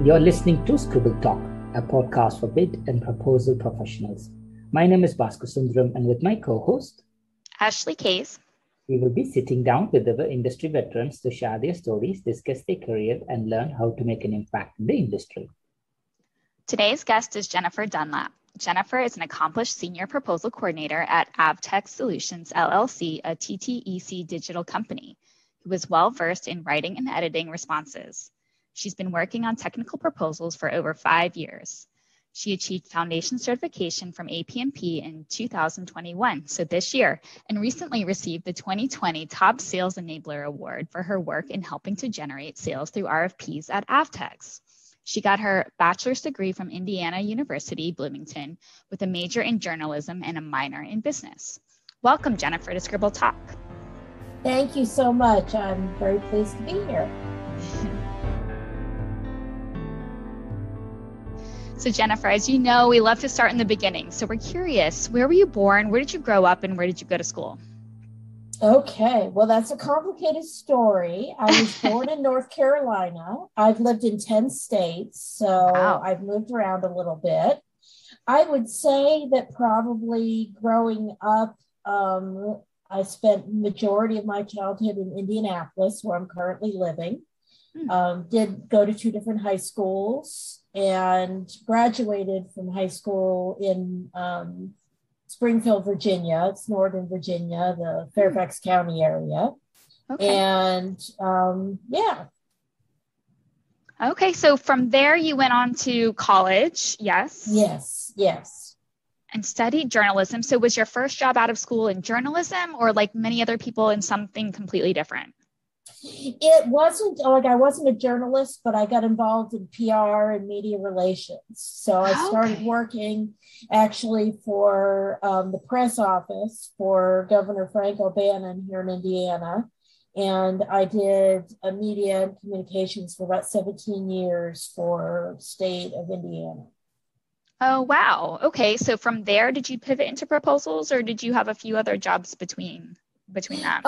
You're listening to Scribble Talk, a podcast for bid and proposal professionals. My name is Bhaskar Sundaram, and with my co-host, Ashley Case, we will be sitting down with our industry veterans to share their stories, discuss their career, and learn how to make an impact in the industry. Today's guest is JenniferDunlap. Jenifer is an accomplished senior proposal coordinator at Avtex Solutions, LLC, a TTEC Digital Company, who is well-versed in writing and editing responses. She's been working on technical proposals for over 5 years. She achieved foundation certification from APMP in 2021, so this year, and recently received the 2020 Top Sales Enabler Award for her work in helping to generate sales through RFPs at Avtex. She got her bachelor's degree from Indiana University, Bloomington, with a major in journalism and a minor in business. Welcome, Jenifer, to Scribble Talk. Thank you so much. I'm very pleased to be here. So Jenifer, as you know, we love to start in the beginning. So we're curious, where were you born? Where did you grow up? And where did you go to school? Okay, well, that's a complicated story. I was born in North Carolina. I've lived in 10 states, so Wow. I've moved around a little bit. I would say that probably growing up, I spent majority of my childhood in Indianapolis, where I'm currently living. Did go to 2 different high schools and graduated from high school in Springfield, Virginia. It's Northern Virginia, the Fairfax County area. Okay. And yeah. Okay, so from there you went on to college, yes? Yes. And studied journalism. So was your first job out of school in journalism, or like many other people in something completely different? It wasn't like I wasn't a journalist, but I got involved in PR and media relations. So I started working actually for the press office for Governor Frank O'Bannon here in Indiana. And I did media and communications for about 17 years for state of Indiana. Oh, wow. Okay, so from there, did you pivot into proposals, or did you have a few other jobs between that?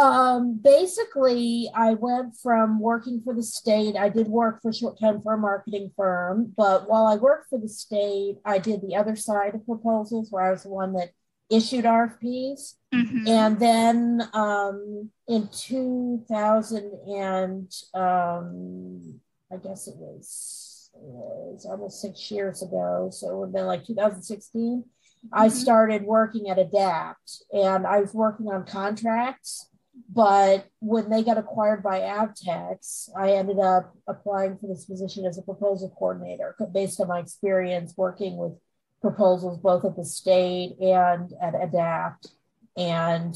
Basically, I went from working for the state. I did work for a short time for a marketing firm, but while I worked for the state, I did the other side of proposals, where I was the one that issued RFPs. Mm-hmm. And then in 2000 and I guess it was almost 6 years ago, so it would have been like 2016. I started working at Adapt, and I was working on contracts, but when they got acquired by Avtex, I ended up applying for this position as a proposal coordinator based on my experience working with proposals both at the state and at Adapt, and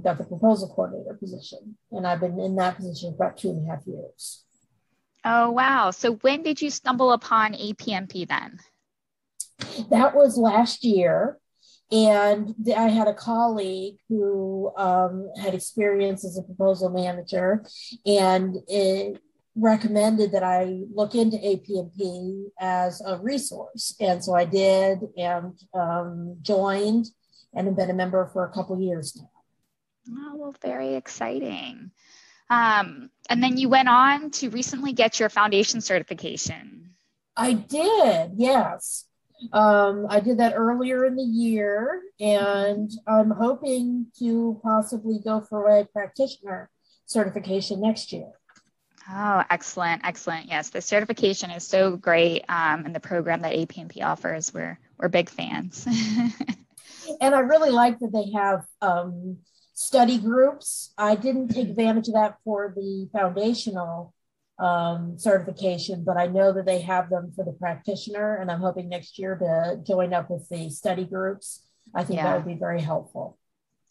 got the proposal coordinator position. And I've been in that position for about 2.5 years. Oh, wow. So when did you stumble upon APMP then? That was last year, and I had a colleague who had experience as a proposal manager, and it recommended that I look into APMP as a resource. And so I did, and joined, and have been a member for a couple of years now. Oh, well, very exciting. And then you went on to recently get your foundation certification. I did, yes. I did that earlier in the year, and I'm hoping to possibly go for a practitioner certification next year. Oh, excellent. Yes, the certification is so great, and the program that APMP offers, we're big fans. And I really like that they have study groups. I didn't take advantage of that for the foundational certification, but I know that they have them for the practitioner, and I'm hoping next year to join up with the study groups. I think that would be very helpful.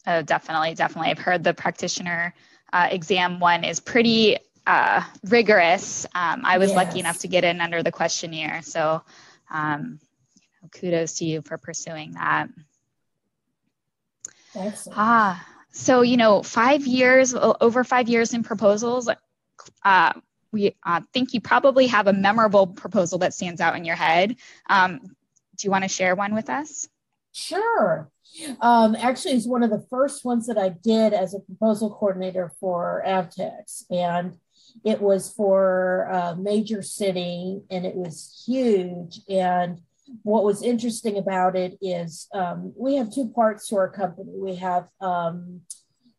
Oh, definitely. I've heard the practitioner exam one is pretty rigorous. I was lucky enough to get in under the questionnaire, so kudos to you for pursuing that. Excellent. So over 5 years in proposals. We think you probably have a memorable proposal that stands out in your head. Do you want to share one with us? Sure. Actually, it's one of the first ones that I did as a proposal coordinator for Avtex. And It was for a major city, and it was huge. And what was interesting about it is we have two parts to our company. We have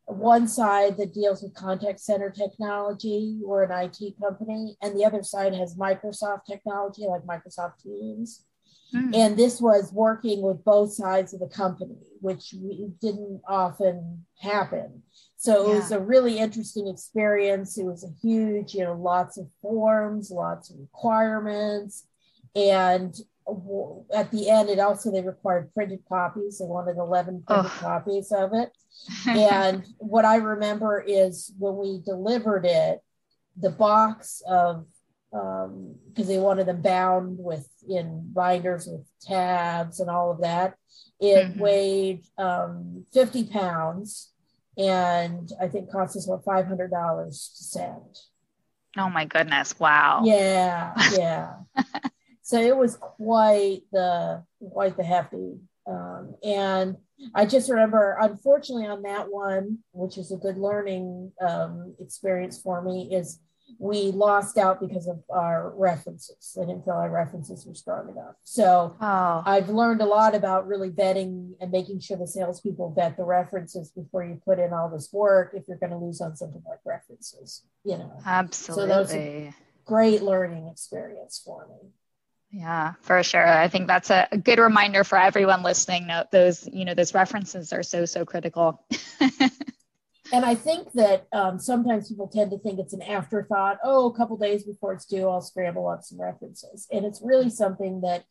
one side that deals with contact center technology. We're an IT company, and the other side has Microsoft technology, like Microsoft Teams. And this was working with both sides of the company, which didn't often happen. So it was a really interesting experience. It was a huge, lots of forms, lots of requirements. And at the end, they required printed copies. They wanted 11 printed copies of it. And what I remember is when we delivered it, the box of, because they wanted them bound in binders with tabs and all of that, it weighed 50 pounds, and I think cost us about $500 to send. Oh my goodness. Wow. Yeah. So it was quite the hefty. And I just remember, unfortunately, on that one, which is a good learning experience for me, is we lost out because of our references. They didn't feel our references were strong enough. So I've learned a lot about really vetting and making sure the salespeople vet the references before you put in all this work, if you're going to lose on something like references, Absolutely. So that was a great learning experience for me. Yeah, for sure. I think that's a good reminder for everyone listening. Those references are so critical. And I think that sometimes people tend to think it's an afterthought. A couple days before it's due, I'll scramble up some references. And it's really something that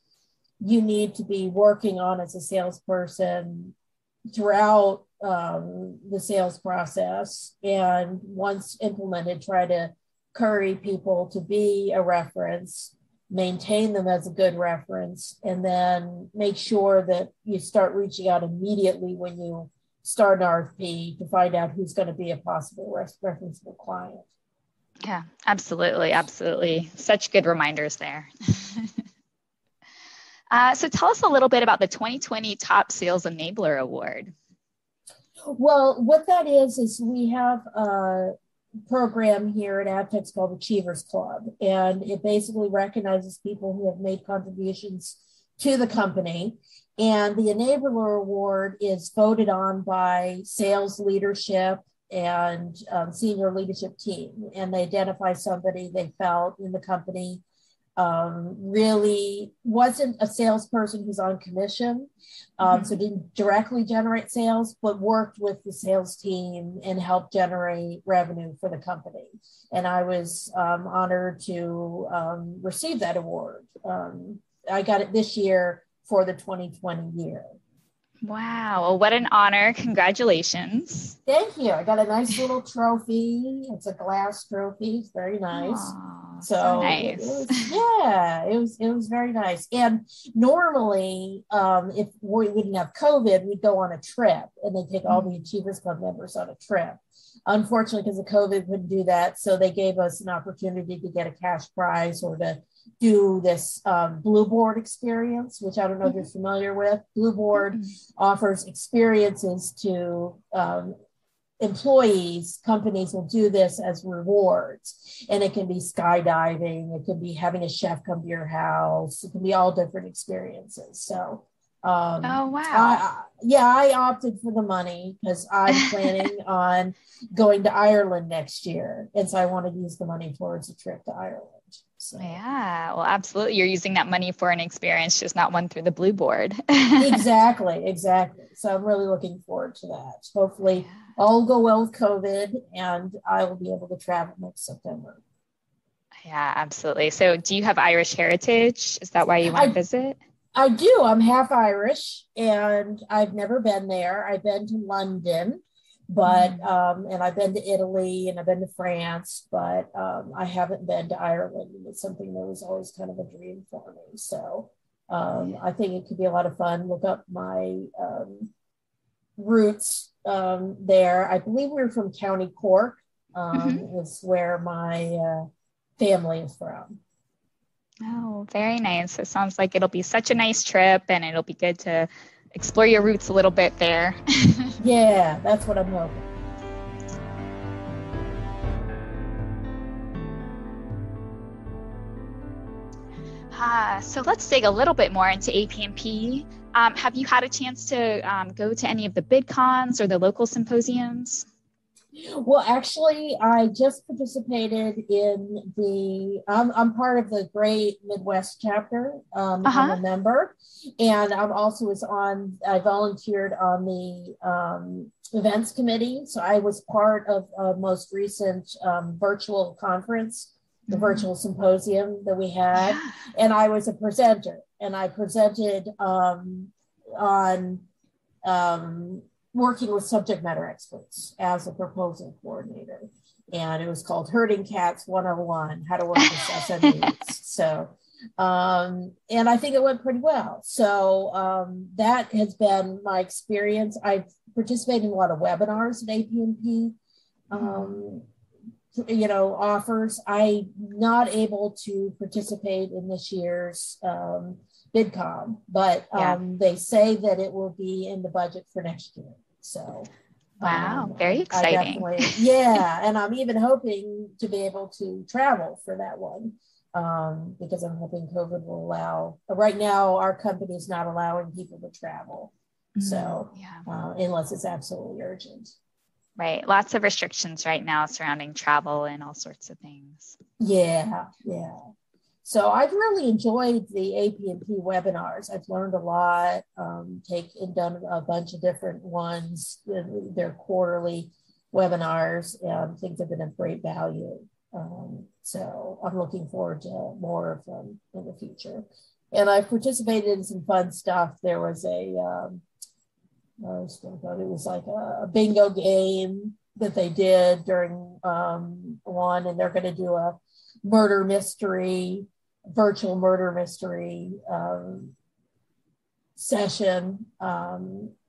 you need to be working on as a salesperson throughout the sales process. And once implemented, try to curry people to be a reference, maintain them as a good reference, and then make sure that you start reaching out immediately when you start an RFP to find out who's going to be a possible referenceable client. Yeah, absolutely. Such good reminders there. So tell us a little bit about the 2020 Top Sales Enabler Award. Well, what that is we have a program here at Avtex called Achievers Club, and it basically recognizes people who have made contributions to the company. And the Enabler Award is voted on by sales leadership and senior leadership team. And they identify somebody they felt in the company really wasn't a salesperson who's on commission, so didn't directly generate sales, but worked with the sales team and helped generate revenue for the company. And I was honored to receive that award. I got it this year for the 2020 year. Wow. Well, what an honor. Congratulations. Thank you. I got a nice little trophy. It's a glass trophy. It's very nice. Aww, so nice. It was very nice. And normally, if we wouldn't have COVID, we'd go on a trip, and they take all the Achievers Club members on a trip. Unfortunately, because of COVID, we couldn't do that. So they gave us an opportunity to get a cash prize or to do this Blue Board experience, which I don't know if you're familiar with. Blue Board offers experiences to employees. Companies will do this as rewards, and it can be skydiving, it could be having a chef come to your house, it can be all different experiences. So oh wow. I opted for the money because I'm planning on going to Ireland next year, and so I wanted to use the money towards a trip to Ireland. So. Yeah, well, absolutely. You're using that money for an experience, just not one through the Blue Board. Exactly. So I'm really looking forward to that. Hopefully all will go well with COVID, and I will be able to travel next September. Yeah, absolutely. So do you have Irish heritage? Is that why you want to visit? I do. I'm half Irish, and I've never been there. I've been to London, but and I've been to Italy, and I've been to France, but I haven't been to Ireland. It's something that was always kind of a dream for me. So I think it could be a lot of fun. Look up my roots there. I believe we're from County Cork, is where my family is from. Oh, very nice. It sounds like it'll be such a nice trip, and it'll be good to explore your roots a little bit there. Yeah, that's what I'm hoping. So let's dig a little bit more into APMP. Have you had a chance to go to any of the bid cons or the local symposiums? Well, actually, I just participated in I'm part of the Great Midwest chapter. I'm a member, and I volunteered on the events committee. So I was part of a most recent virtual conference, the virtual symposium that we had, and I was a presenter, and I presented on working with subject matter experts as a proposal coordinator. And it was called Herding Cats 101, How to Work with SMEs. So, and I think it went pretty well. So that has been my experience. I've participated in a lot of webinars at APMP, offers. I'm not able to participate in this year's BidCom, but they say that it will be in the budget for next year. So, wow, very exciting. And I'm even hoping to be able to travel for that one because I'm hoping COVID will allow. Right now, our company is not allowing people to travel, unless it's absolutely urgent. Right, lots of restrictions right now surrounding travel and all sorts of things. Yeah. So I've really enjoyed the APMP webinars. I've learned a lot, done a bunch of different ones. They're quarterly webinars, and things have been of great value. So I'm looking forward to more of them in the future. And I've participated in some fun stuff. There was it was like a bingo game that they did during one, and they're going to do a virtual murder mystery session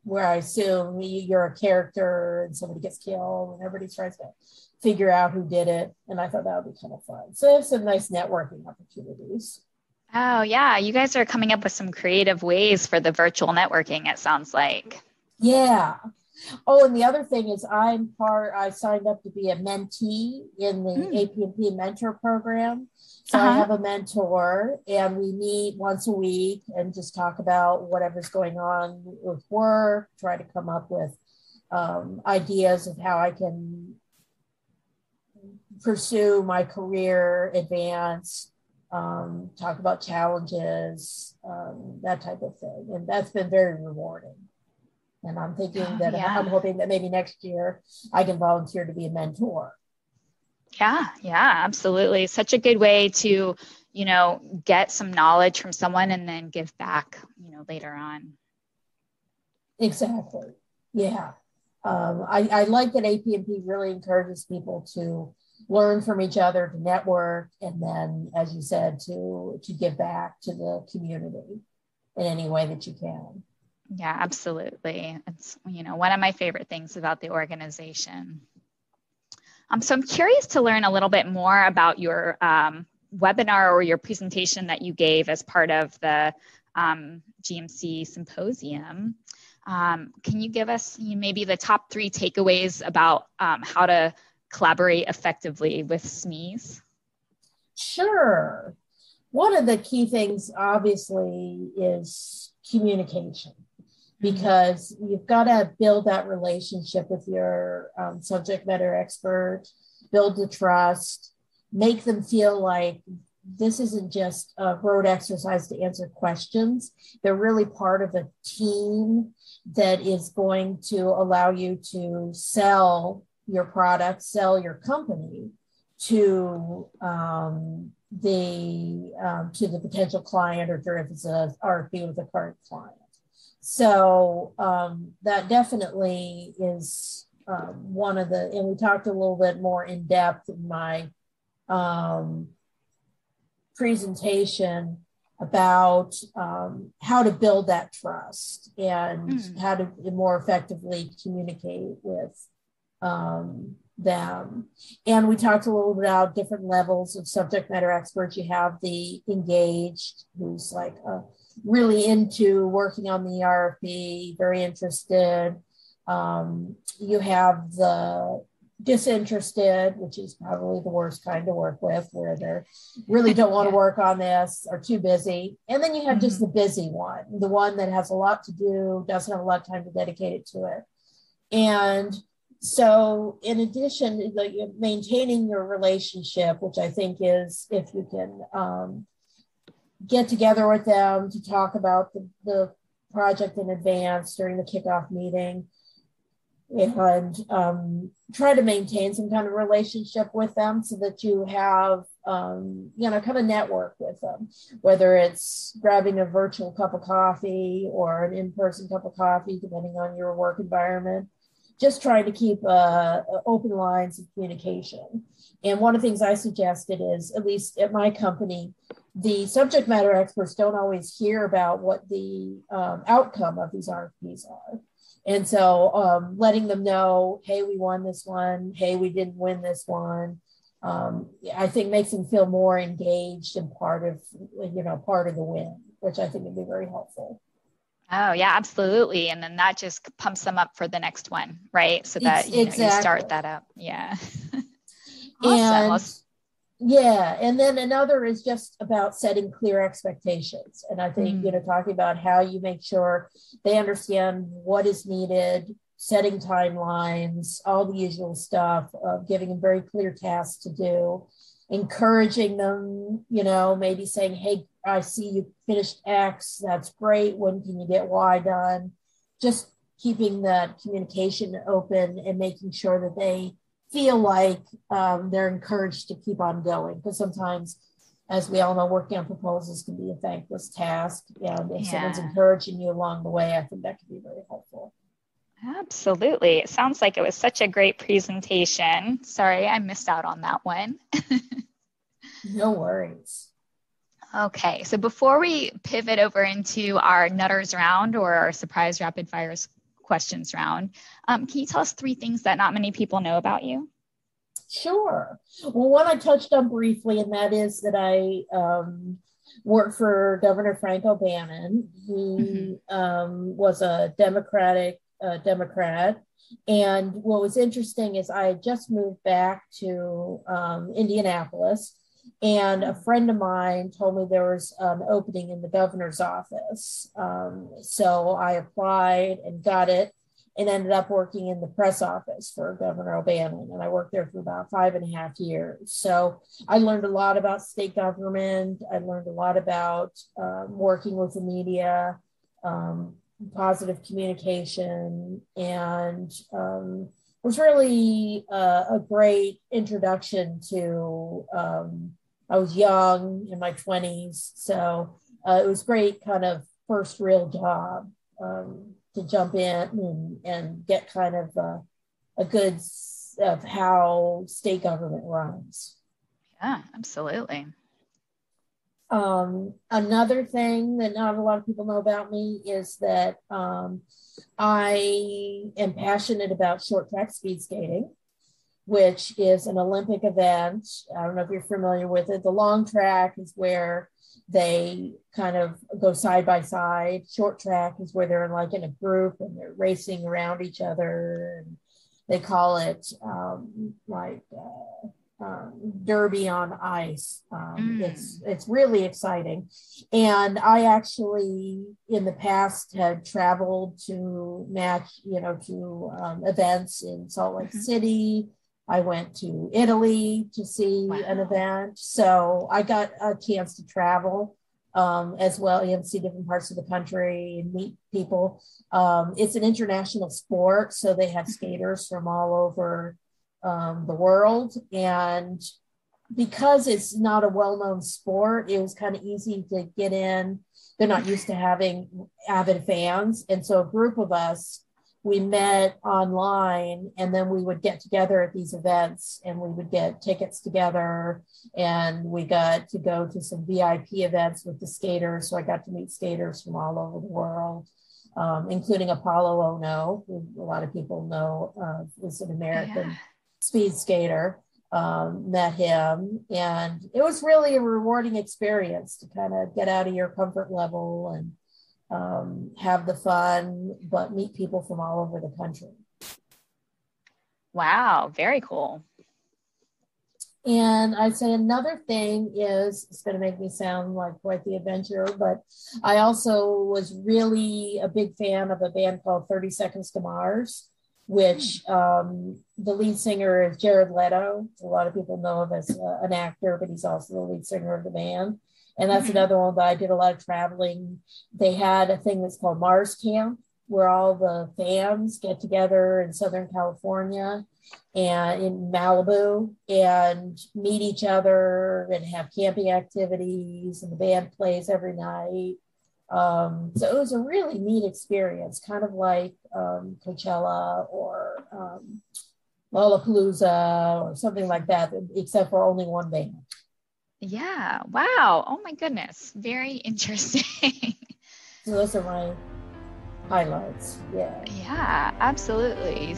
where I assume you're a character and somebody gets killed and everybody tries to figure out who did it. And I thought that would be kind of fun. So there's some nice networking opportunities. Oh yeah, you guys are coming up with some creative ways for the virtual networking, it sounds like. Yeah. Oh, and the other thing is I signed up to be a mentee in the APMP mentor program. So I have a mentor, and we meet once a week and just talk about whatever's going on with work, try to come up with ideas of how I can pursue my career, advance, talk about challenges, that type of thing. And that's been very rewarding. And I'm thinking I'm hoping that maybe next year I can volunteer to be a mentor. Yeah, absolutely. Such a good way to, get some knowledge from someone and then give back, later on. Exactly. Yeah. I like that APMP really encourages people to learn from each other, to network, and then, as you said, to give back to the community in any way that you can. Yeah, absolutely. It's, one of my favorite things about the organization. So I'm curious to learn a little bit more about your webinar or your presentation that you gave as part of the GMC symposium. Can you give us maybe the top 3 takeaways about how to collaborate effectively with SMEs? Sure. One of the key things, obviously, is communication, because you've got to build that relationship with your subject matter expert, build the trust, make them feel like this isn't just a rote exercise to answer questions. They're really part of a team that is going to allow you to sell your product, sell your company to the potential client, or if it's an RFP with a current client. So that definitely is one of the, and we talked a little bit more in depth in my presentation about how to build that trust and how to more effectively communicate with them. And we talked a little bit about different levels of subject matter experts. You have the engaged, who's like really into working on the RFP, very interested. You have the disinterested, which is probably the worst kind to work with, where they really don't want to work on this, or too busy. And then you have just the busy one, the one that has a lot to do, doesn't have a lot of time to dedicate it to it. And so in addition, like maintaining your relationship, which I think is, if you can get together with them to talk about the project in advance during the kickoff meeting, and try to maintain some kind of relationship with them so that you have, kind of network with them, whether it's grabbing a virtual cup of coffee or an in-person cup of coffee, depending on your work environment. Just trying to keep open lines of communication. And one of the things I suggested is, at least at my company, the subject matter experts don't always hear about what the outcome of these RFPs are. And so letting them know, hey, we won this one. Hey, we didn't win this one. I think makes them feel more engaged and part of the win, which I think would be very helpful. Oh, yeah, absolutely. And then that just pumps them up for the next one, right? So that you start that up. Yeah. Awesome. And then another is just about setting clear expectations. And I think, talking about how you make sure they understand what is needed, setting timelines, all the usual stuff, of giving them very clear tasks to do, encouraging them, maybe saying, hey, I see you finished X, that's great. When can you get Y done? Just keeping that communication open and making sure that they feel like they're encouraged to keep on going. Because sometimes, as we all know, working on proposals can be a thankless task. And if someone's encouraging you along the way, I think that can be very helpful. Absolutely. It sounds like it was such a great presentation. Sorry, I missed out on that one. No worries. Okay, so before we pivot over into our Nutters round, or our surprise rapid fire questions round, can you tell us 3 things that not many people know about you? Sure. Well, one I touched on briefly, and that is that I worked for Governor Frank O'Bannon. He was a Democrat. And what was interesting is I had just moved back to Indianapolis, and a friend of mine told me there was an opening in the governor's office. So I applied and got it, and ended up working in the press office for Governor O'Bannon. And I worked there for about 5.5 years. So I learned a lot about state government. I learned a lot about working with the media, positive communication, and was really a great introduction to, I was young, in my 20s. So it was great kind of first real job to jump in and get kind of a good of how state government runs. Yeah, absolutely. Another thing that not a lot of people know about me is that I am passionate about short track speed skating, which is an Olympic event. I don't know if you're familiar with it. The long track is where they kind of go side by side. Short track is where they're like in a group and they're racing around each other. And they call it derby on ice. It's really exciting. And I actually in the past had traveled to match, to events in Salt Lake City. I went to Italy to see an event. So I got a chance to travel as well, and see different parts of the country and meet people. It's an international sport, so they have skaters from all over the world. And because it's not a well-known sport, it was kind of easy to get in. They're not used to having avid fans. And so a group of us, we met online, and then we would get together at these events, and we would get tickets together, and we got to go to some VIP events with the skaters. So I got to meet skaters from all over the world, including Apollo Ono, who a lot of people know is an American speed skater. Met him, and it was really a rewarding experience to kind of get out of your comfort level and have the fun, but meet people from all over the country. Wow, very cool. And I'd say another thing is, it's going to make me sound like quite the adventurer, but I also was really a big fan of a band called 30 Seconds to Mars, which the lead singer is Jared Leto. A lot of people know him as an actor, but he's also the lead singer of the band. And that's another one that I did a lot of traveling. They had a thing that's called Mars Camp, where all the fans get together in Southern California and in Malibu and meet each other and have camping activities, and the band plays every night. So it was a really neat experience, kind of like Coachella or Lollapalooza or something like that, except for only one band. Yeah. Wow. Oh my goodness. Very interesting. So those are my highlights. Yeah. Yeah, absolutely.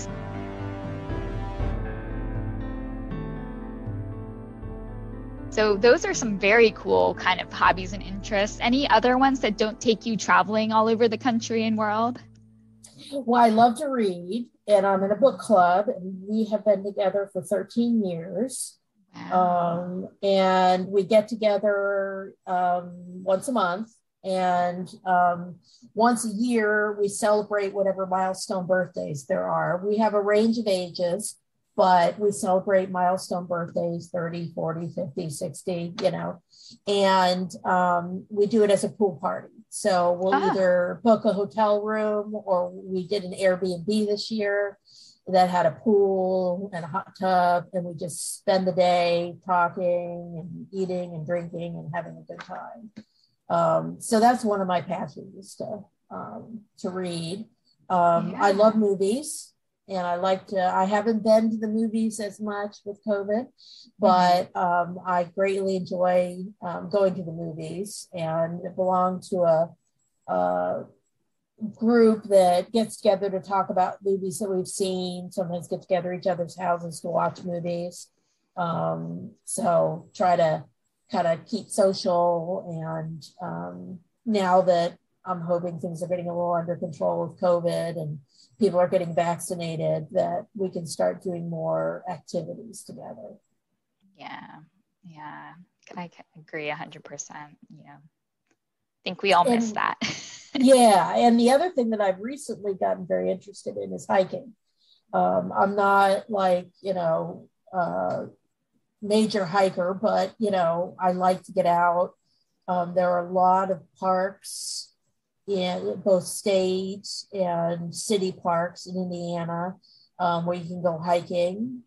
So those are some very cool kind of hobbies and interests. Any other ones that don't take you traveling all over the country and world? Well, I love to read, and I'm in a book club, and we have been together for 13 years. Wow. And we get together once a month, and once a year we celebrate whatever milestone birthdays there are. We have a range of ages, but we celebrate milestone birthdays, 30, 40, 50, 60, and we do it as a pool party. So we'll either book a hotel room, or we did an Airbnb this year that had a pool and a hot tub, and we just spend the day talking and eating and drinking and having a good time. So that's one of my passions, to read. I love movies, and I haven't been to the movies as much with COVID, but I greatly enjoy going to the movies, and belong to a group that gets together to talk about movies that we've seen, sometimes get together at each other's houses to watch movies. So try to kind of keep social, and now that I'm hoping things are getting a little under control with COVID and people are getting vaccinated, that we can start doing more activities together. Yeah, I agree 100%. I think we all miss that. Yeah, and the other thing that I've recently gotten very interested in is hiking. I'm not like, major hiker, but, I like to get out. There are a lot of parks in both state and city parks in Indiana where you can go hiking.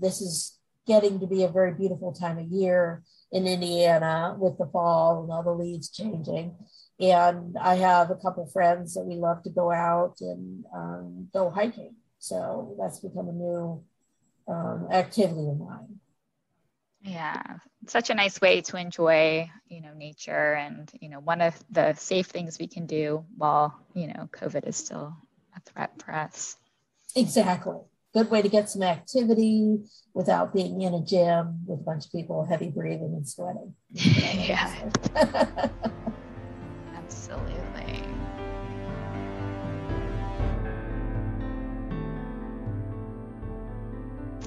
This is getting to be a very beautiful time of year in Indiana with the fall and all the leaves changing. And I have a couple of friends that we love to go out and go hiking. So that's become a new activity of mine. Yeah, such a nice way to enjoy, nature, and, one of the safe things we can do while, COVID is still a threat for us. Exactly. Good way to get some activity without being in a gym with a bunch of people heavy breathing and sweating. Yeah. Absolutely.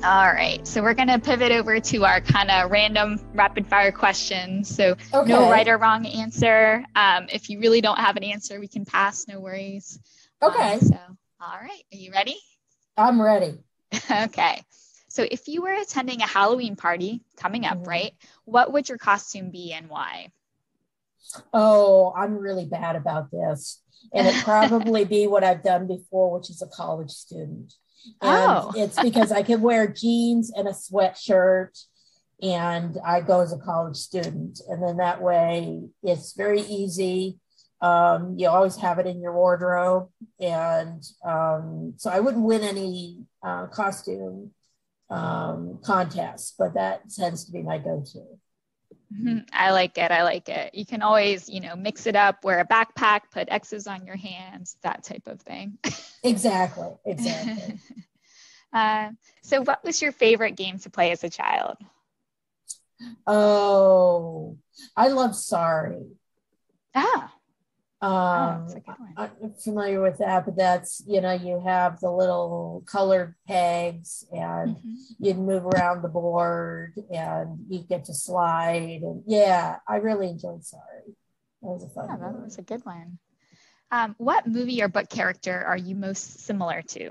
All right, so we're going to pivot over to our kind of random rapid fire questions. So no right or wrong answer. If you really don't have an answer, we can pass, no worries. Okay. All right, are you ready? I'm ready. Okay. So if you were attending a Halloween party coming up, right, what would your costume be and why? Oh, I'm really bad about this. And it'd probably be what I've done before, which is a college student. And it's because I can wear jeans and a sweatshirt, and I go as a college student. And then that way it's very easy. You always have it in your wardrobe. And so I wouldn't win any costume contests, but that tends to be my go-to. I like it. You can always, mix it up, wear a backpack, put X's on your hands, that type of thing. Exactly. So what was your favorite game to play as a child? Oh, I love Sorry. That's a good one. I'm familiar with that, but that's, you have the little colored pegs and you'd move around the board and you get to slide. And yeah, I really enjoyed Sorry. That was a fun one. That was a good one. What movie or book character are you most similar to?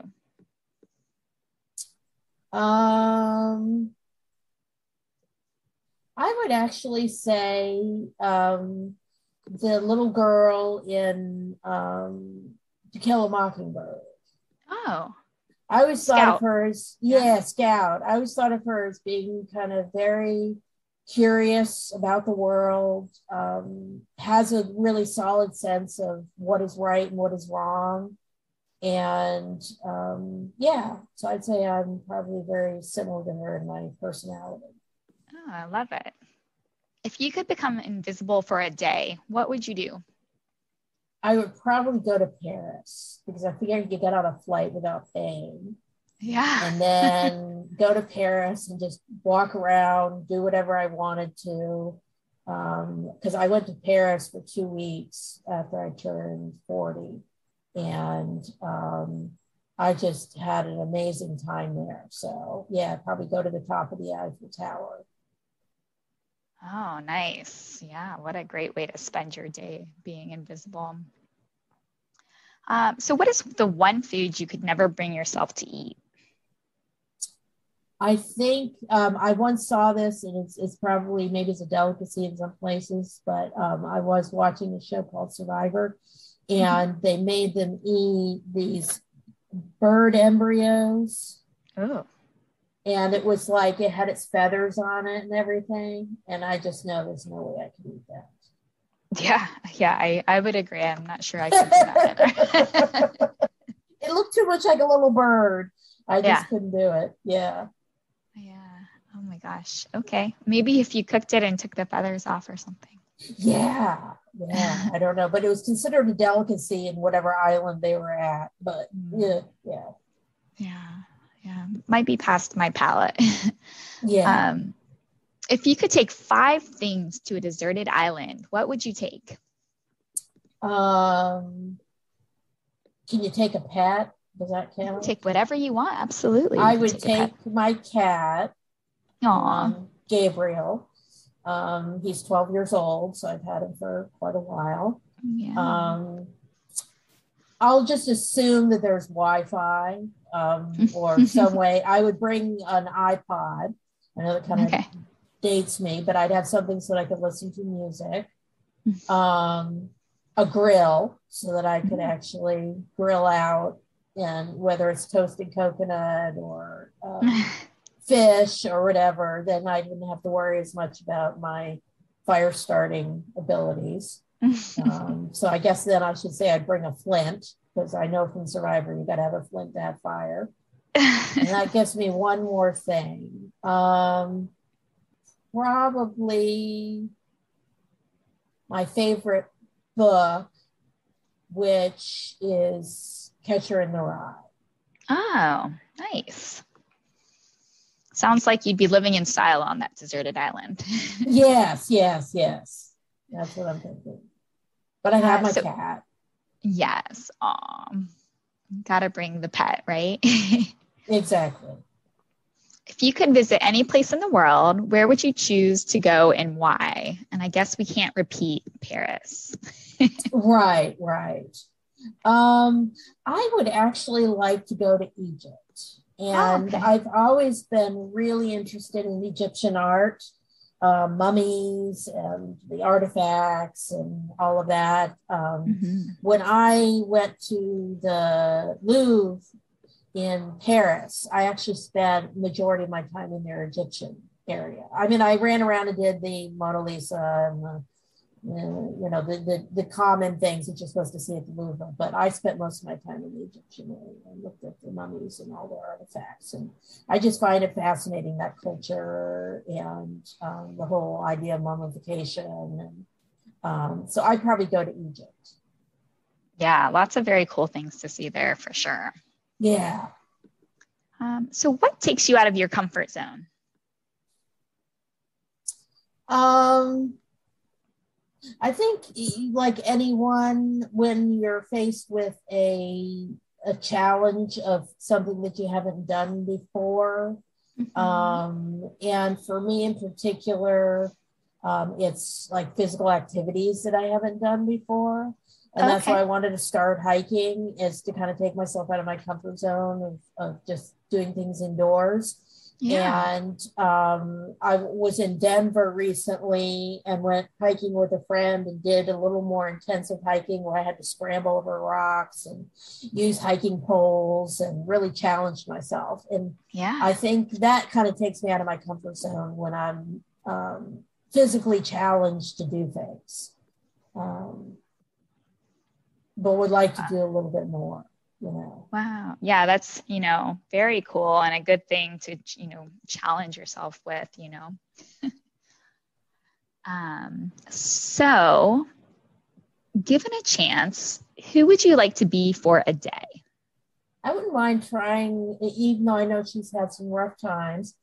I would actually say the little girl in To Kill a Mockingbird. Oh. I always thought of her as, Scout. I always thought of her as being kind of very curious about the world, has a really solid sense of what is right and what is wrong. And so I'd say I'm probably very similar to her in my personality. Oh, I love it. If you could become invisible for a day, what would you do? I would probably go to Paris because I figured you get on a flight without paying. Yeah. And then go to Paris and just walk around, do whatever I wanted to. Because I went to Paris for 2 weeks after I turned 40. And I just had an amazing time there. So yeah, probably go to the top of the Eiffel Tower. Oh, nice. Yeah, what a great way to spend your day being invisible. So what is the one food you could never bring yourself to eat? I think I once saw this, and it's probably, maybe it's a delicacy in some places, but I was watching a show called Survivor, and they made them eat these bird embryos. Oh. And it was like it had its feathers on it and everything. And I just know there's no way I can eat that. Yeah, I would agree. I'm not sure I could do that either. It looked too much like a little bird. I just couldn't do it. Yeah. Oh my gosh. Okay. Maybe if you cooked it and took the feathers off or something. Yeah. I don't know. But it was considered a delicacy in whatever island they were at. But yeah. Might be past my palate. Yeah. If you could take 5 things to a deserted island, what would you take? Can you take a pet? Does that count? Take whatever you want. Absolutely. I would take my cat, Gabriel. He's 12 years old, so I've had him for quite a while. Yeah. I'll just assume that there's Wi-Fi or some way. I would bring an iPod. I know that kind of dates me, but I'd have something so that I could listen to music. A grill so that I could actually grill out, and whether it's toasted coconut or fish or whatever, then I didn't have to worry as much about my fire starting abilities. So I guess then I should say I'd bring a flint, because I know from Survivor you got to have a flint to have fire. And that gives me one more thing. Probably my favorite book, which is Catcher in the Rye. Oh, nice. Sounds like you'd be living in style on that deserted island. Yes. That's what I'm thinking. But I have my cat. Yes. Gotta bring the pet, right? Exactly. If you could visit any place in the world, where would you choose to go and why? And I guess we can't repeat Paris. Right. I would actually like to go to Egypt. And I've always been really interested in Egyptian art, mummies and the artifacts and all of that. When I went to the Louvre in Paris, I actually spent majority of my time in their Egyptian area. I mean, I ran around and did the Mona Lisa and the common things that you're supposed to see at the Louvre, but I spent most of my time in the Egyptian area and looked at the mummies and all the artifacts. And I just find it fascinating, that culture and the whole idea of mummification. And so I'd probably go to Egypt. Yeah, lots of very cool things to see there for sure. Yeah. So what takes you out of your comfort zone? I think, like anyone, when you're faced with a challenge of something that you haven't done before, and for me in particular, it's like physical activities that I haven't done before. And that's why I wanted to start hiking, is to kind of take myself out of my comfort zone of just doing things indoors. Yeah. And I was in Denver recently and went hiking with a friend and did a little more intensive hiking where I had to scramble over rocks and use hiking poles and really challenged myself. And I think that kind of takes me out of my comfort zone when I'm physically challenged to do things. But would like to do a little bit more, you know. Wow. Yeah, that's, very cool and a good thing to, challenge yourself with, So given a chance, who would you like to be for a day? I wouldn't mind trying, even though I know she's had some rough times,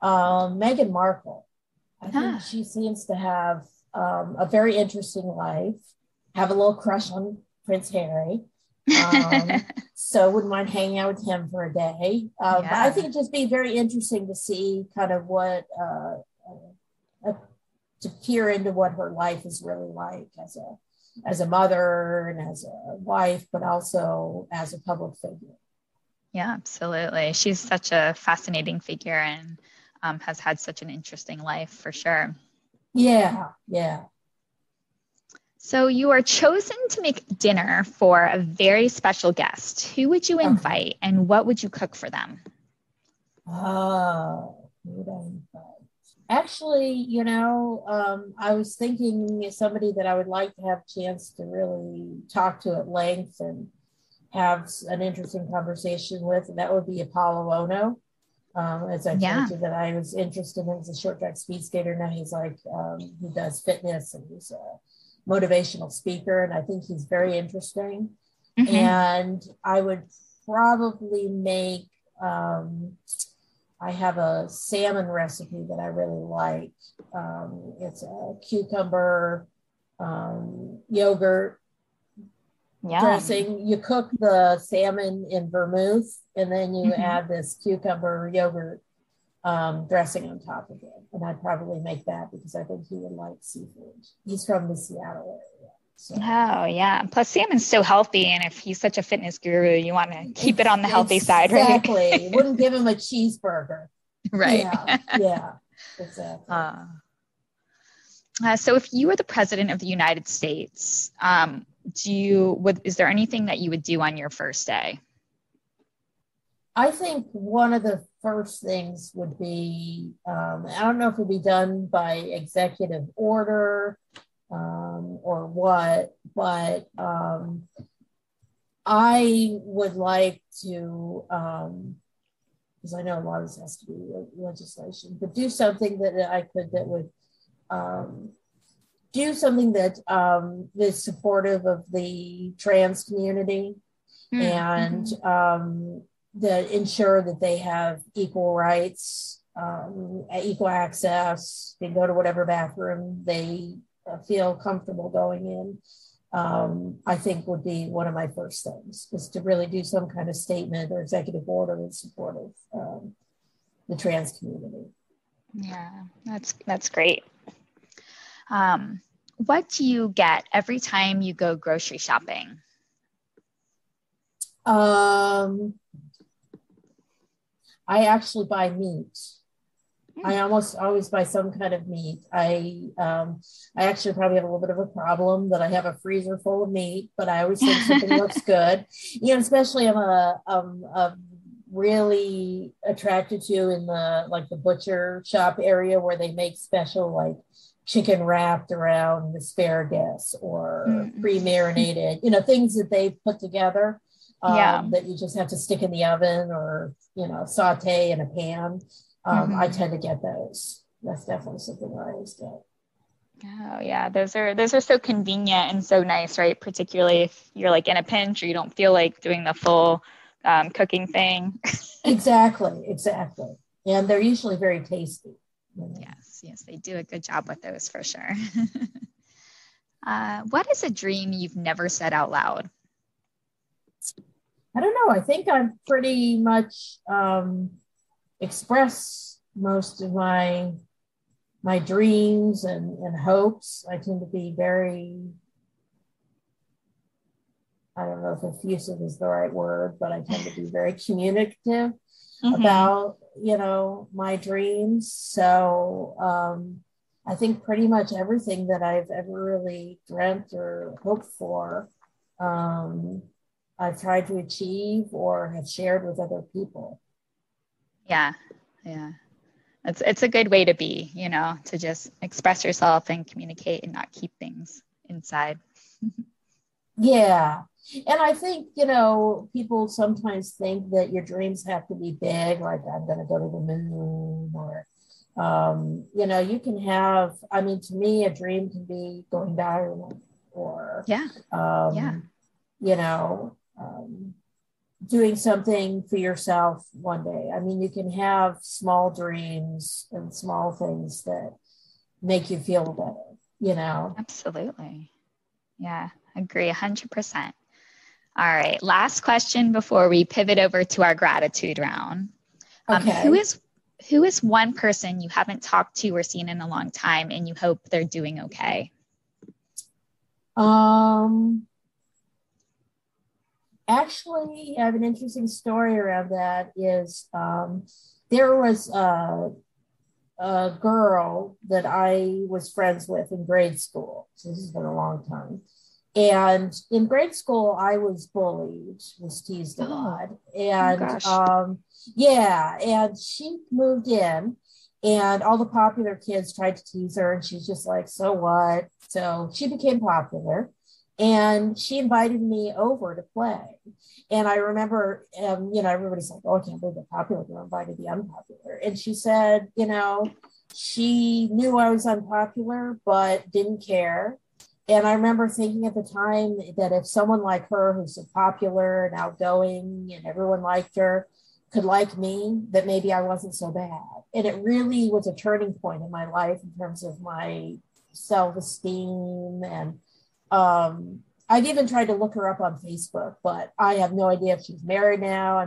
Meghan Markle. I think she seems to have a very interesting life, have a little crush on Prince Harry. So wouldn't mind hanging out with him for a day. But I think it'd just be very interesting to see kind of what, to peer into what her life is really like as a mother and as a wife, but also as a public figure. Yeah, absolutely. She's such a fascinating figure and has had such an interesting life for sure. Yeah. So you are chosen to make dinner for a very special guest. Who would you invite and what would you cook for them? Who would I invite? Actually, I was thinking somebody that I would like to have a chance to really talk to at length and have an interesting conversation with, and that would be Apollo Ono. As I told you that I was interested in, as a short track speed skater. Now he's he does fitness and he's a motivational speaker, and I think he's very interesting. And I would probably make, I have a salmon recipe that I really like. It's a cucumber yogurt dressing. You cook the salmon in vermouth and then you add this cucumber yogurt dressing on top of it. And I'd probably make that because I think he would like seafood. He's from the Seattle area. So. Oh, yeah. Plus, salmon's so healthy. And if he's such a fitness guru, you want to keep it on the healthy side, right? Exactly. Wouldn't give him a cheeseburger. Right. Yeah, exactly. So if you were the president of the United States, is there anything that you would do on your first day? I think one of the first things would be, I don't know if it would be done by executive order or what, but I would like to, because I know a lot of this has to be legislation, but do something that would do something that is supportive of the trans community and that ensure that they have equal rights, equal access, they go to whatever bathroom they feel comfortable going in. I think would be one of my first things, is to really do some kind of statement or executive order in support of the trans community. Yeah, that's great. What do you get every time you go grocery shopping? I actually buy meat. I almost always buy some kind of meat. I actually probably have a little bit of a problem that I have a freezer full of meat, but I always think something looks good. Especially I'm really attracted to in the butcher shop area where they make special chicken wrapped around asparagus or pre-marinated, things that they put together that you just have to stick in the oven or, saute in a pan. I tend to get those. That's definitely something I always get. Oh yeah, those are so convenient and so nice, right? Particularly if you're in a pinch or you don't feel like doing the full cooking thing. Exactly. And they're usually very tasty. Yes, they do a good job with those for sure. What is a dream you've never said out loud? I don't know. I think I've pretty much expressed most of my dreams and hopes. I tend to be very, I don't know if effusive is the right word, but I tend to be very communicative about, my dreams. So I think pretty much everything that I've ever really dreamt or hoped for, I've tried to achieve or have shared with other people. Yeah. It's a good way to be, to just express yourself and communicate and not keep things inside. Yeah. And I think, people sometimes think that your dreams have to be big, like I'm going to go to the moon or, you can have, to me, a dream can be going to Ireland or, doing something for yourself one day. You can have small dreams and small things that make you feel better, Absolutely. Yeah, agree 100%. All right, last question before we pivot over to our gratitude round. Okay. Who is one person you haven't talked to or seen in a long time and you hope they're doing okay? Actually, I have an interesting story around that. There was a girl that I was friends with in grade school. So this has been a long time. And in grade school, I was bullied, was teased a lot. And and she moved in and all the popular kids tried to tease her and she's just like, so what? So she became popular. And she invited me over to play. And I remember, everybody's like, oh, I can't believe the popular girl invited the unpopular. And she said, she knew I was unpopular, but didn't care. And I remember thinking at the time that if someone like her, who's so popular and outgoing and everyone liked her, could like me, that maybe I wasn't so bad. And it really was a turning point in my life in terms of my self-esteem and I've even tried to look her up on Facebook, but I have no idea if she's married now.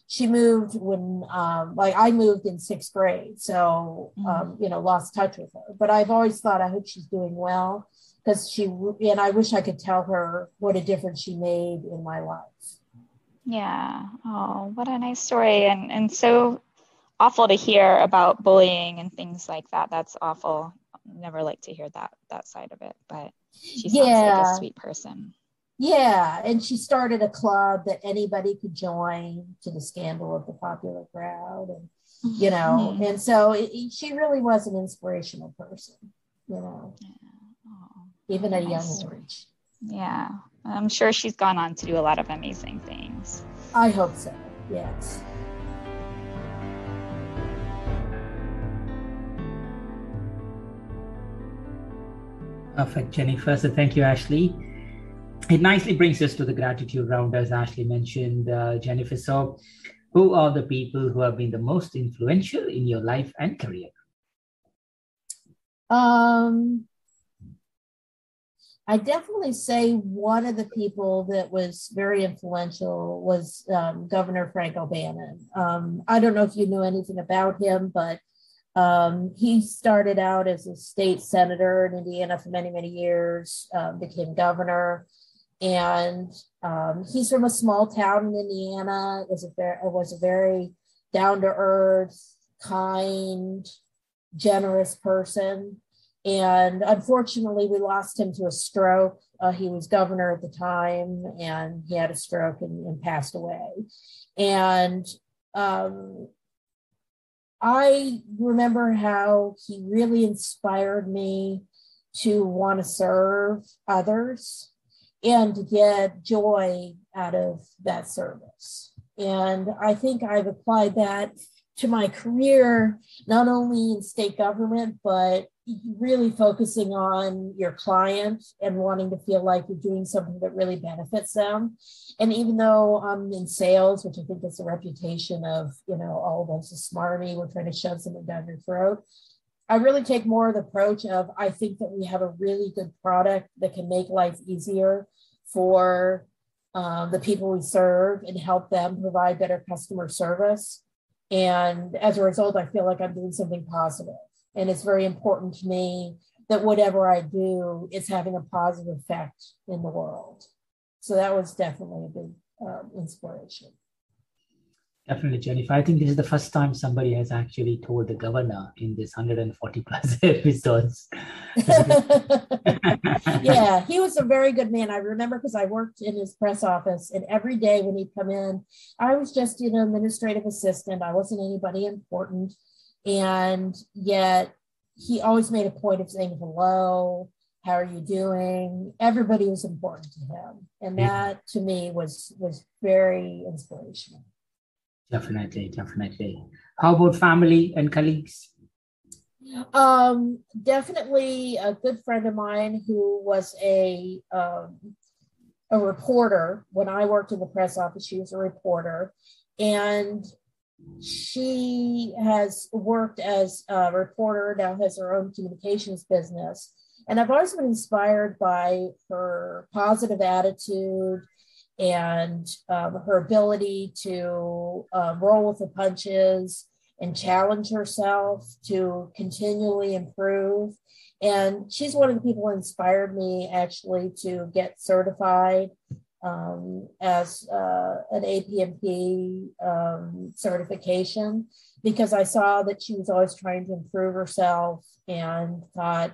She moved when, I moved in 6th grade. So, lost touch with her, but I've always thought, I hope she's doing well because I wish I could tell her what a difference she made in my life. Yeah. Oh, what a nice story. And so awful to hear about bullying and things like that. That's awful. Never like to hear that side of it, but she sounds like a sweet person. Yeah, and she started a club that anybody could join to the scandal of the popular crowd, and and so she really was an inspirational person, even at a young age. Yeah, I'm sure she's gone on to do a lot of amazing things. I hope so. Yes. Perfect, Jenifer. So thank you, Ashley. It nicely brings us to the gratitude round, as Ashley mentioned, Jenifer. So who are the people who have been the most influential in your life and career? I definitely say one of the people that was very influential was Governor Frank O'Bannon. I don't know if you know anything about him, but he started out as a state senator in Indiana for many, many years, became governor, and he's from a small town in Indiana, was a very down-to-earth, kind, generous person. And unfortunately, we lost him to a stroke. He was governor at the time, and he had a stroke and passed away. And I remember how he really inspired me to want to serve others and to get joy out of that service. And I think I've applied that to my career, not only in state government, but really focusing on your client and wanting to feel like you're doing something that really benefits them. And even though I'm in sales, which I think is a reputation of, all of us are smarmy, we're trying to shove something down your throat, I really take more of the approach of, I think that we have a really good product that can make life easier for the people we serve and help them provide better customer service. And as a result, I feel like I'm doing something positive. And it's very important to me that whatever I do is having a positive effect in the world. So that was definitely a big inspiration. Definitely, Jennifer. I think this is the first time somebody has actually told the governor in this 140 plus episodes. Yeah, he was a very good man. I remember because I worked in his press office, and every day when he'd come in, I was just an administrative assistant. I wasn't anybody important. And yet he always made a point of saying hello, how are you doing? Everybody was important to him. And that to me was very inspirational. Definitely. How about family and colleagues? Definitely a good friend of mine who was a reporter. When I worked in the press office, she was a reporter. And she has worked as a reporter, now has her own communications business. And I've always been inspired by her positive attitude and her ability to roll with the punches and challenge herself to continually improve. And she's one of the people who inspired me actually to get certified as an APMP certification, because I saw that she was always trying to improve herself and thought,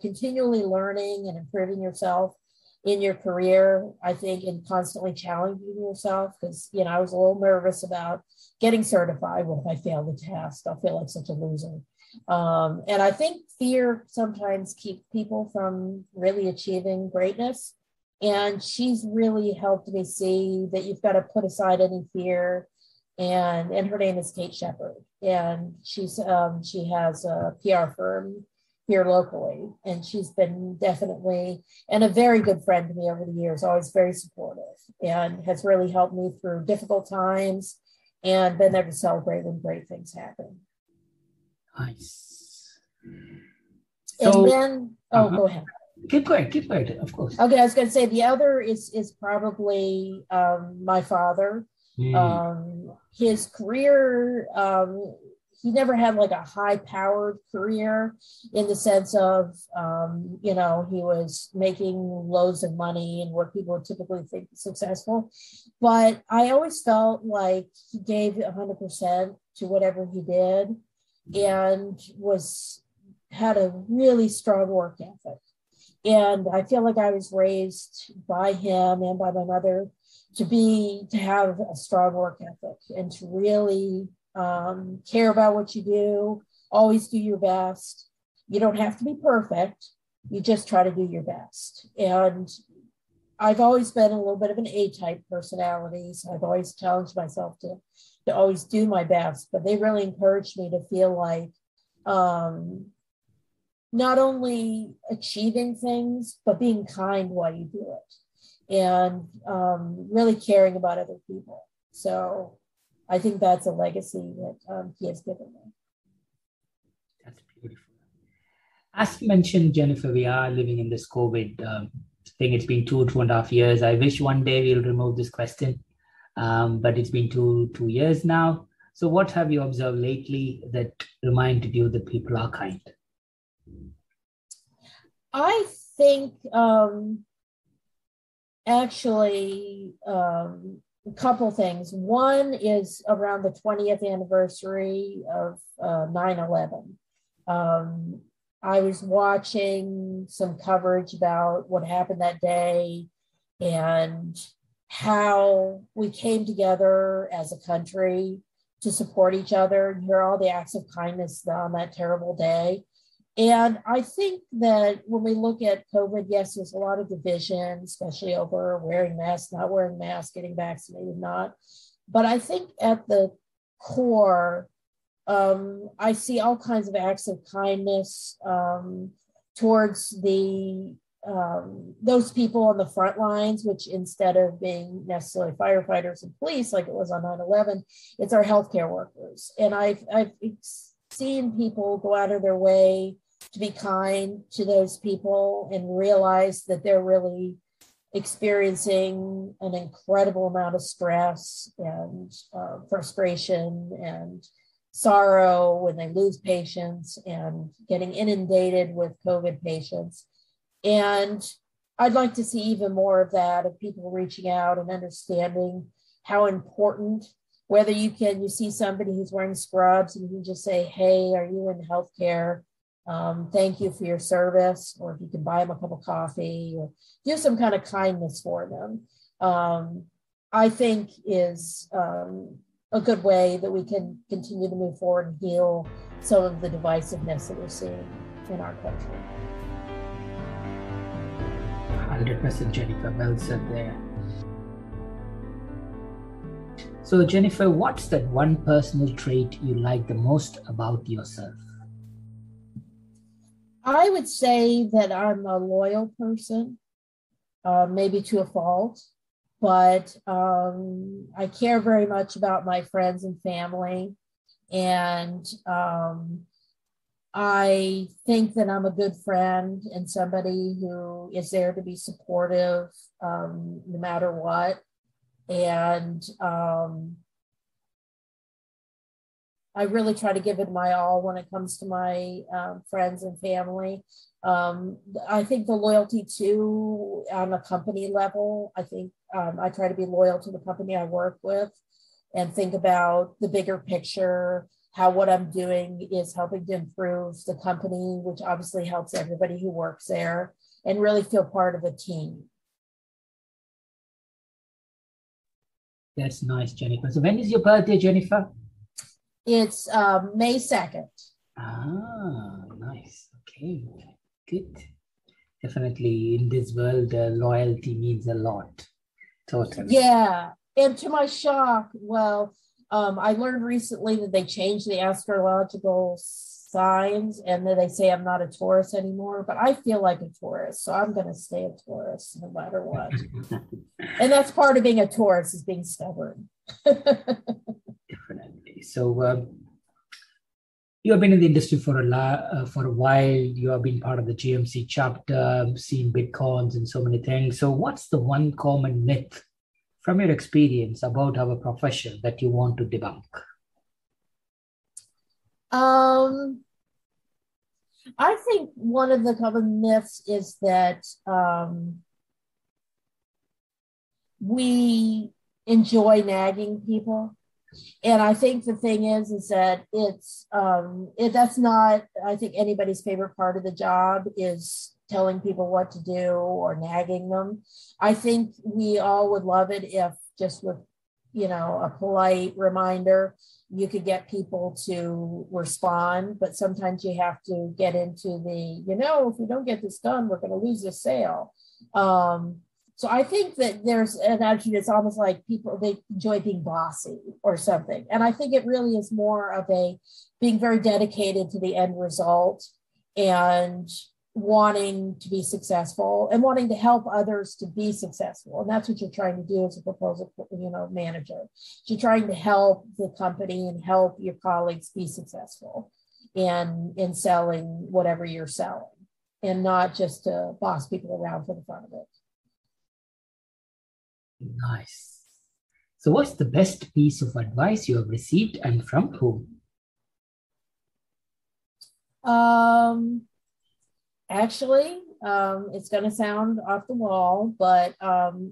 continually learning and improving yourself in your career, I think, and constantly challenging yourself, because, I was a little nervous about getting certified. What if I fail the test? I'll feel like such a loser. And I think fear sometimes keeps people from really achieving greatness. And she's really helped me see that you've got to put aside any fear. And her name is Kate Shepard. And she has a PR firm here locally. And she's been definitely, and a very good friend to me over the years, always very supportive, and has really helped me through difficult times and been there to celebrate when great things happen. Nice. And then, go ahead. Keep going, of course. Okay, I was going to say the other is probably my father. His career, he never had like a high-powered career in the sense of, he was making loads of money and what people would typically think is successful. But I always felt like he gave 100% to whatever he did, and had a really strong work ethic. And I feel like I was raised by him and by my mother to have a strong work ethic and to really care about what you do, always do your best. You don't have to be perfect. You just try to do your best. And I've always been a little bit of an A-type personality, so I've always challenged myself to always do my best. But they really encouraged me to feel like not only achieving things, but being kind while you do it, and really caring about other people. So I think that's a legacy that he has given me. That's beautiful. As you mentioned, Jenifer, we are living in this COVID thing. It's been 2.5 years. I wish one day we'll remove this question, but it's been two years now. So what have you observed lately that reminded you that people are kind? I think actually a couple things. One is around the 20th anniversary of 9/11. I was watching some coverage about what happened that day and how we came together as a country to support each other and hear all the acts of kindness on that terrible day. And I think that when we look at COVID, yes, there's a lot of division, especially over wearing masks, not wearing masks, getting vaccinated, not. But I think at the core, I see all kinds of acts of kindness towards those people on the front lines, which instead of being necessarily firefighters and police like it was on 9/11, it's our healthcare workers. And I've seeing people go out of their way to be kind to those people and realize that they're really experiencing an incredible amount of stress and frustration and sorrow when they lose patients and getting inundated with COVID patients. And I'd like to see even more of that, of people reaching out and understanding how important, whether you see somebody who's wearing scrubs and you can just say, hey, are you in healthcare? Thank you for your service. Or if you can buy them a cup of coffee or do some kind of kindness for them, I think is a good way that we can continue to move forward and heal some of the divisiveness that we're seeing in our country. 100% Jenifer, well said there. So Jenifer, what's that one personal trait you like the most about yourself? I would say that I'm a loyal person, maybe to a fault, but I care very much about my friends and family. And I think that I'm a good friend and somebody who is there to be supportive no matter what. And I really try to give it my all when it comes to my friends and family. I think the loyalty too on a company level, I think I try to be loyal to the company I work with and think about the bigger picture, how what I'm doing is helping to improve the company, which obviously helps everybody who works there, and really feel part of a team. That's nice, Jenifer. So when is your birthday, Jenifer? It's May 2nd. Ah, nice. Okay, good. Definitely in this world, loyalty means a lot. Totally. Yeah. And to my shock, I learned recently that they changed the astrological signs and that they say I'm not a Taurus anymore, but I feel like a Taurus. So I'm going to stay a Taurus no matter what. And that's part of being a Taurus, is being stubborn. Definitely. So you have been in the industry for a while. You have been part of the GMC chapter, seen Bitcoins and so many things. So what's the one common myth from your experience about our profession that you want to debunk? I think one of the common myths is that we enjoy nagging people. And I think the thing is that that's not, I think, anybody's favorite part of the job is telling people what to do or nagging them. I think we all would love it if just with, a polite reminder, you could get people to respond, but sometimes you have to get into the, if we don't get this done, we're going to lose this sale. So I think that there's an attitude, it's almost like people, they enjoy being bossy or something. And I think it really is more of being very dedicated to the end result and wanting to be successful and wanting to help others to be successful. And that's what you're trying to do as a proposal, manager. You're trying to help the company and help your colleagues be successful in selling whatever you're selling, and not just to boss people around for the fun of it. Nice. So what's the best piece of advice you have received and from whom? Actually, it's going to sound off the wall, but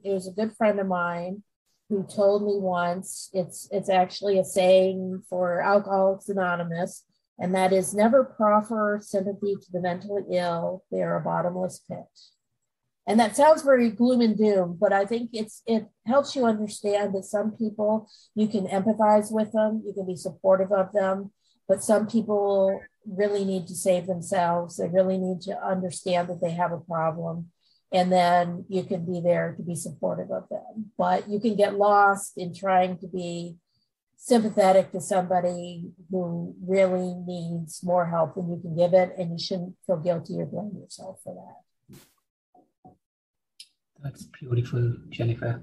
it was a good friend of mine who told me once, it's actually a saying for Alcoholics Anonymous, and that is, never proffer sympathy to the mentally ill. They are a bottomless pit. And that sounds very gloom and doom, but I think it helps you understand that some people, you can empathize with them, you can be supportive of them, but some people really need to save themselves. They really need to understand that they have a problem, and then you can be there to be supportive of them. But you can get lost in trying to be sympathetic to somebody who really needs more help than you can give it, and you shouldn't feel guilty or blame yourself for that. That's beautiful, Jenifer.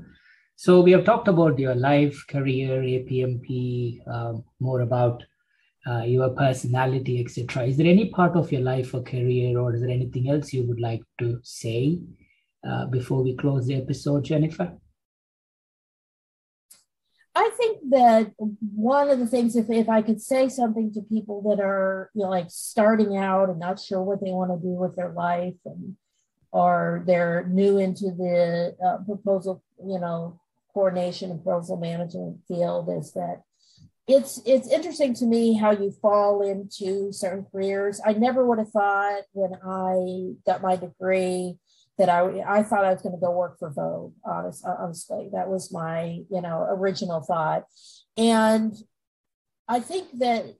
So we have talked about your life, career, APMP, more about your personality, etc. Is there any part of your life or career, or is there anything else you would like to say before we close the episode, Jenifer? I think that one of the things, if I could say something to people that are, like starting out and not sure what they want to do with their life, or they're new into the proposal, coordination and proposal management field, is that it's interesting to me how you fall into certain careers. I never would have thought when I got my degree that I thought I was going to go work for Vogue. Honestly, that was my original thought, and I think that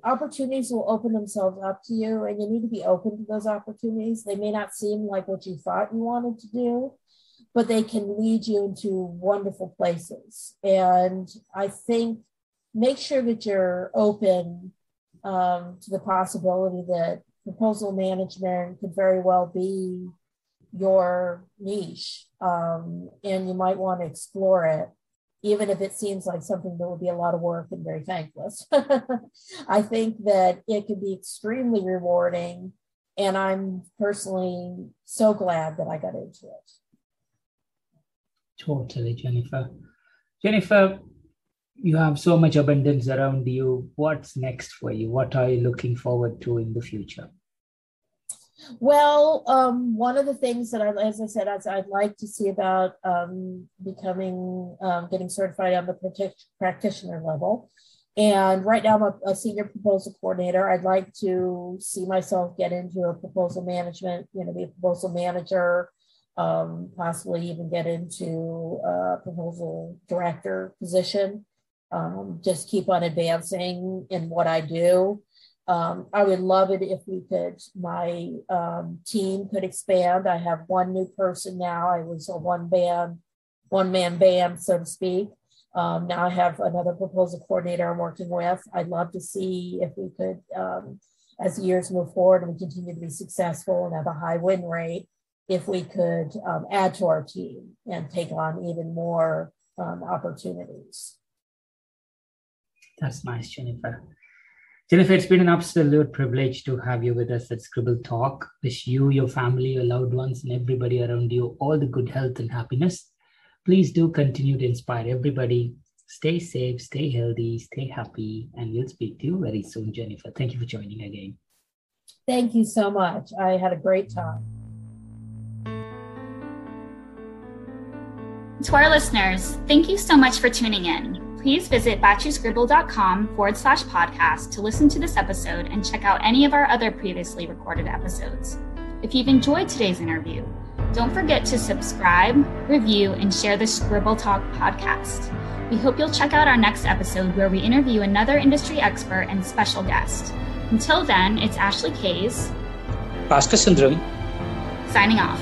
opportunities will open themselves up to you, and you need to be open to those opportunities. They may not seem like what you thought you wanted to do, but they can lead you into wonderful places. And I think make sure that you're open to the possibility that proposal management could very well be your niche, and you might want to explore it, even if it seems like something that would be a lot of work and very thankless. I think that it can be extremely rewarding, and I'm personally so glad that I got into it. Totally, Jenifer. Jenifer, you have so much abundance around you. What's next for you? What are you looking forward to in the future? Well, one of the things that as I said, I'd like to see about getting certified on the practitioner level. And right now I'm a senior proposal coordinator. I'd like to see myself get into a proposal management, be a proposal manager, possibly even get into a proposal director position. Just keep on advancing in what I do. I would love it if my team could expand. I have one new person now. I was a one-man band, so to speak. Now I have another proposal coordinator I'm working with. I'd love to see if we could, as the years move forward and we continue to be successful and have a high win rate, if we could add to our team and take on even more opportunities. That's nice, Jenifer. Jenifer, it's been an absolute privilege to have you with us at Scribble Talk. Wish you, your family, your loved ones, and everybody around you all the good health and happiness. Please do continue to inspire everybody. Stay safe, stay healthy, stay happy, and we'll speak to you very soon, Jenifer. Thank you for joining again. Thank you so much. I had a great time. To our listeners, thank you so much for tuning in. Please visit batchuscribble.com/podcast to listen to this episode and check out any of our other previously recorded episodes. If you've enjoyed today's interview, don't forget to subscribe, review, and share the Scribble Talk podcast. We hope you'll check out our next episode where we interview another industry expert and special guest. Until then, it's Ashley Kays, Pastor Sundram, signing off.